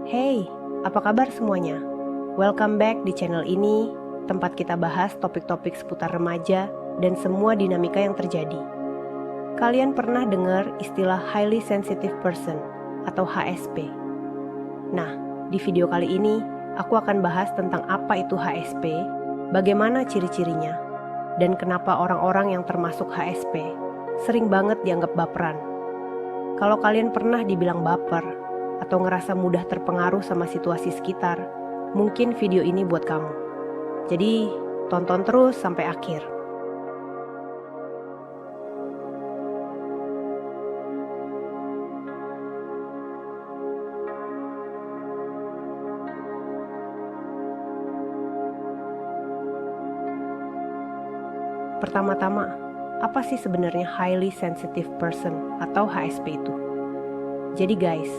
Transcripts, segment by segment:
Hey, apa kabar semuanya? Welcome back di channel ini, tempat kita bahas topik-topik seputar remaja dan semua dinamika yang terjadi. Kalian pernah dengar istilah Highly Sensitive Person atau HSP? Nah, di video kali ini, aku akan bahas tentang apa itu HSP, bagaimana ciri-cirinya, dan kenapa orang-orang yang termasuk HSP sering banget dianggap baperan. Kalau kalian pernah dibilang baper, atau ngerasa mudah terpengaruh sama situasi sekitar, mungkin video ini buat kamu. Jadi, tonton terus sampai akhir. Pertama-tama, apa sih sebenarnya Highly Sensitive Person atau HSP itu? Jadi guys,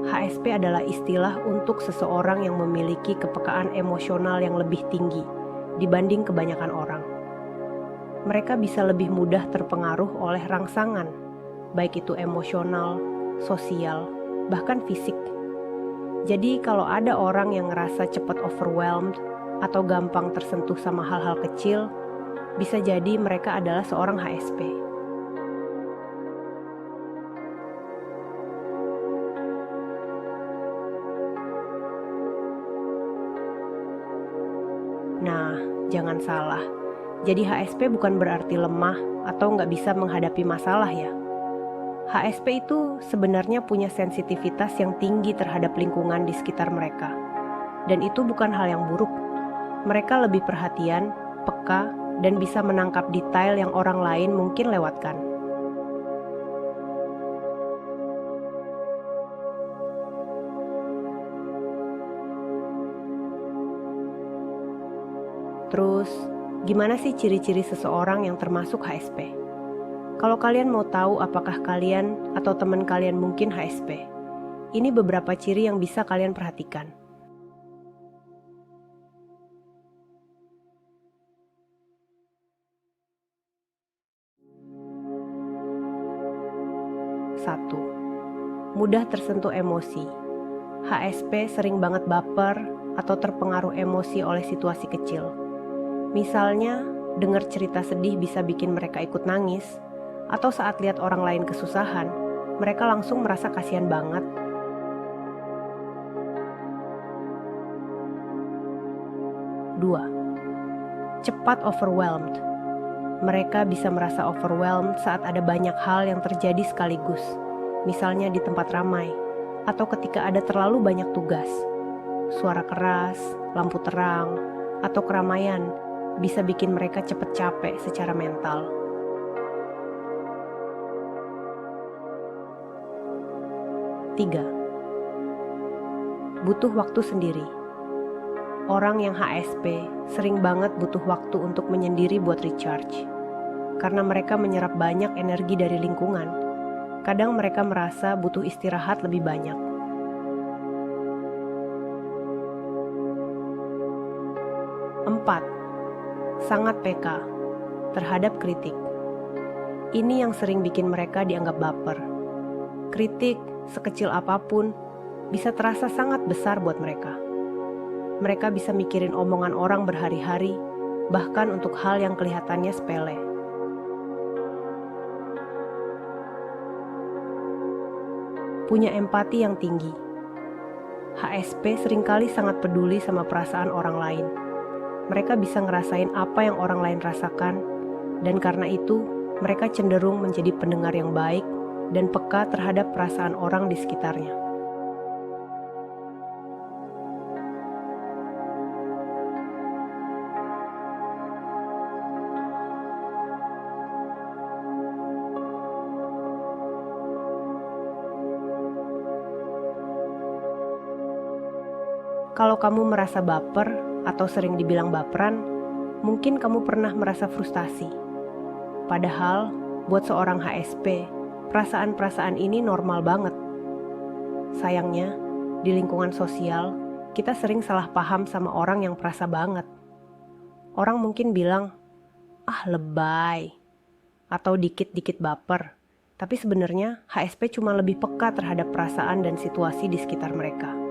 HSP adalah istilah untuk seseorang yang memiliki kepekaan emosional yang lebih tinggi dibanding kebanyakan orang. Mereka bisa lebih mudah terpengaruh oleh rangsangan, baik itu emosional, sosial, bahkan fisik. Jadi kalau ada orang yang ngerasa cepat overwhelmed atau gampang tersentuh sama hal-hal kecil, bisa jadi mereka adalah seorang HSP. Nah, jangan salah. Jadi HSP bukan berarti lemah atau nggak bisa menghadapi masalah ya. HSP itu sebenarnya punya sensitivitas yang tinggi terhadap lingkungan di sekitar mereka. Dan itu bukan hal yang buruk. Mereka lebih perhatian, peka, dan bisa menangkap detail yang orang lain mungkin lewatkan. Terus, gimana sih ciri-ciri seseorang yang termasuk HSP? Kalau kalian mau tahu apakah kalian atau teman kalian mungkin HSP, ini beberapa ciri yang bisa kalian perhatikan. Satu, mudah tersentuh emosi. HSP sering banget baper atau terpengaruh emosi oleh situasi kecil. Misalnya, dengar cerita sedih bisa bikin mereka ikut nangis, atau saat lihat orang lain kesusahan, mereka langsung merasa kasihan banget. 2. Cepat overwhelmed. Mereka bisa merasa overwhelmed saat ada banyak hal yang terjadi sekaligus, misalnya di tempat ramai, atau ketika ada terlalu banyak tugas. Suara keras, lampu terang, atau keramaian bisa bikin mereka cepat capek secara mental. 3. Butuh waktu sendiri. Orang yang HSP sering banget butuh waktu untuk menyendiri buat recharge. Karena mereka menyerap banyak energi dari lingkungan, kadang mereka merasa butuh istirahat lebih banyak. 4. Sangat peka terhadap kritik. Ini yang sering bikin mereka dianggap baper. Kritik, sekecil apapun, bisa terasa sangat besar buat mereka. Mereka bisa mikirin omongan orang berhari-hari, bahkan untuk hal yang kelihatannya sepele. Punya empati yang tinggi. HSP seringkali sangat peduli sama perasaan orang lain. Mereka bisa ngerasain apa yang orang lain rasakan, dan karena itu, mereka cenderung menjadi pendengar yang baik dan peka terhadap perasaan orang di sekitarnya. Kalau kamu merasa baper atau sering dibilang baperan, mungkin kamu pernah merasa frustasi. Padahal, buat seorang HSP, perasaan-perasaan ini normal banget. Sayangnya, di lingkungan sosial, kita sering salah paham sama orang yang perasa banget. Orang mungkin bilang, "Ah, lebay," atau dikit-dikit baper. Tapi sebenarnya HSP cuma lebih peka terhadap perasaan dan situasi di sekitar mereka.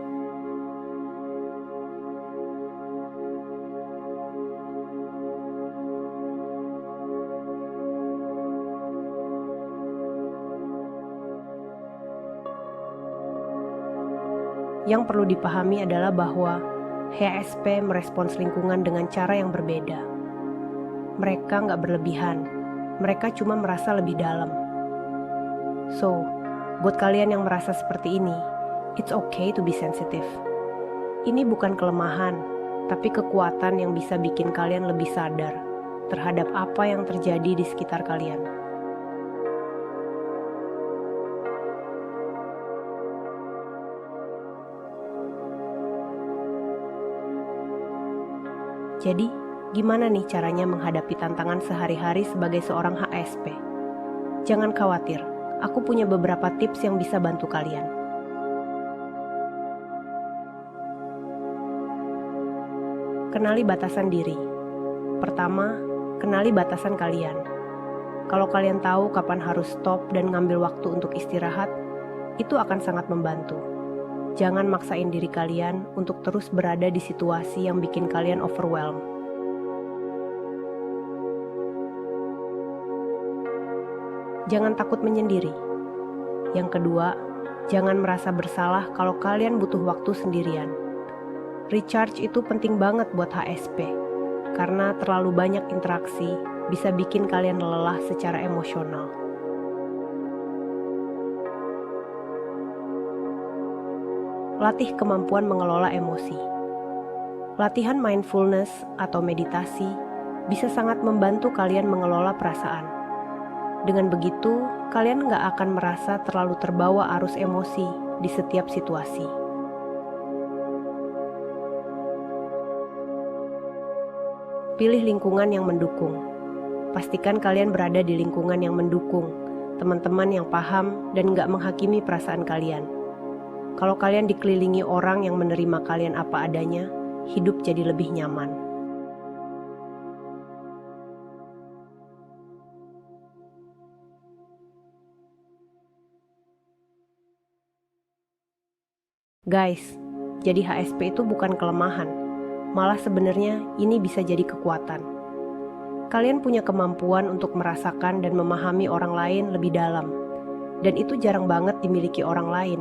Yang perlu dipahami adalah bahwa HSP merespons lingkungan dengan cara yang berbeda. Mereka nggak berlebihan, mereka cuma merasa lebih dalam. So, buat kalian yang merasa seperti ini, it's okay to be sensitive. Ini bukan kelemahan, tapi kekuatan yang bisa bikin kalian lebih sadar terhadap apa yang terjadi di sekitar kalian. Jadi, gimana nih caranya menghadapi tantangan sehari-hari sebagai seorang HSP? Jangan khawatir, aku punya beberapa tips yang bisa bantu kalian. Kenali batasan diri. Pertama, kenali batasan kalian. Kalau kalian tahu kapan harus stop dan ngambil waktu untuk istirahat, itu akan sangat membantu. Jangan maksain diri kalian untuk terus berada di situasi yang bikin kalian overwhelmed. Jangan takut menyendiri. Yang kedua, jangan merasa bersalah kalau kalian butuh waktu sendirian. Recharge itu penting banget buat HSP, karena terlalu banyak interaksi bisa bikin kalian lelah secara emosional. Latih kemampuan mengelola emosi. Latihan mindfulness atau meditasi bisa sangat membantu kalian mengelola perasaan. Dengan begitu, kalian nggak akan merasa terlalu terbawa arus emosi di setiap situasi. Pilih lingkungan yang mendukung. Pastikan kalian berada di lingkungan yang mendukung, teman-teman yang paham dan nggak menghakimi perasaan kalian. Kalau kalian dikelilingi orang yang menerima kalian apa adanya, hidup jadi lebih nyaman. Guys, jadi HSP itu bukan kelemahan, malah sebenarnya ini bisa jadi kekuatan. Kalian punya kemampuan untuk merasakan dan memahami orang lain lebih dalam, dan itu jarang banget dimiliki orang lain.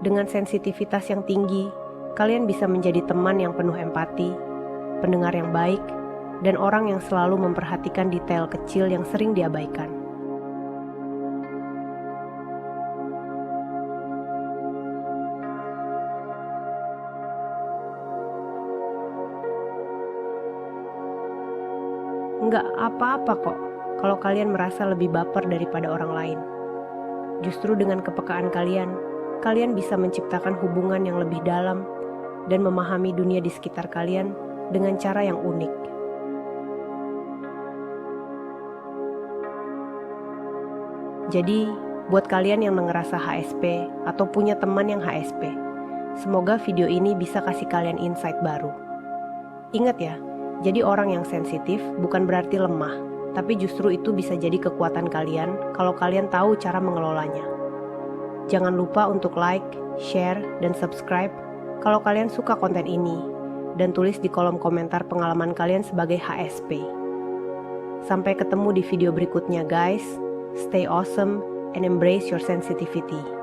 Dengan sensitivitas yang tinggi, kalian bisa menjadi teman yang penuh empati, pendengar yang baik, dan orang yang selalu memperhatikan detail kecil yang sering diabaikan. Nggak apa-apa kok kalau kalian merasa lebih baper daripada orang lain. Justru dengan kepekaan kalian bisa menciptakan hubungan yang lebih dalam dan memahami dunia di sekitar kalian dengan cara yang unik. Jadi, buat kalian yang ngerasa HSP atau punya teman yang HSP, semoga video ini bisa kasih kalian insight baru. Ingat ya, jadi orang yang sensitif bukan berarti lemah, tapi justru itu bisa jadi kekuatan kalian kalau kalian tahu cara mengelolanya. Jangan lupa untuk like, share, dan subscribe kalau kalian suka konten ini, dan tulis di kolom komentar pengalaman kalian sebagai HSP. Sampai ketemu di video berikutnya guys, stay awesome and embrace your sensitivity.